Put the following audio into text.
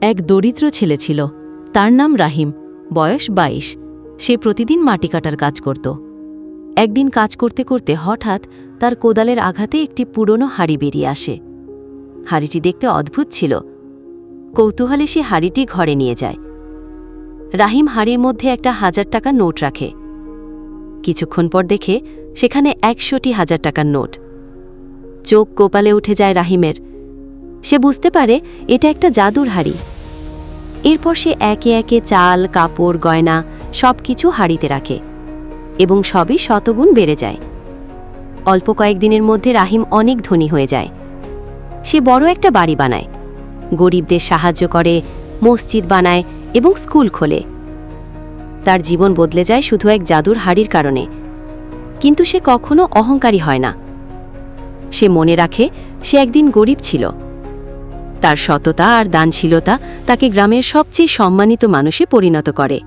এক দরিদ্র ছেলে ছিল, তার নাম রাহিম, বয়স ২২। সে প্রতিদিন মাটি কাটার কাজ করত। একদিন কাজ করতে করতে হঠাৎ তার কোদালের আঘাতে একটি পুরনো হাঁড়ি বেরিয়ে আসে। হাঁড়িটি দেখতে অদ্ভুত ছিল। কৌতূহলে সে হাঁড়িটি ঘরে নিয়ে যায়। রাহিম হাঁড়ির মধ্যে একটা ১০০০ টাকার নোট রাখে। কিছুক্ষণ পর দেখে সেখানে ১০০টি ১০০০ টাকার নোট। চোখ কপালে উঠে যায় রাহিমের। সে বুঝতে পারে এটা একটা জাদুর হাঁড়ি। এরপর সে একে একে চাল, কাপড়, গয়না সব কিছু হাঁড়িতে রাখে এবং সবই শতগুণ বেড়ে যায়। অল্প কয়েকদিনের মধ্যে রাহিম অনেক ধনী হয়ে যায়। সে বড় একটা বাড়ি বানায়, গরিবদের সাহায্য করে, মসজিদ বানায় এবং স্কুল খোলে। তার জীবন বদলে যায় শুধু এক জাদুর হাঁড়ির কারণে। কিন্তু সে কখনো অহংকারী হয় না। সে মনে রাখে সে একদিন গরিব ছিল। তার সততা আর দানশীলতা তাকে গ্রামের সবচেয়ে সম্মানিত মানুষে পরিণত করে।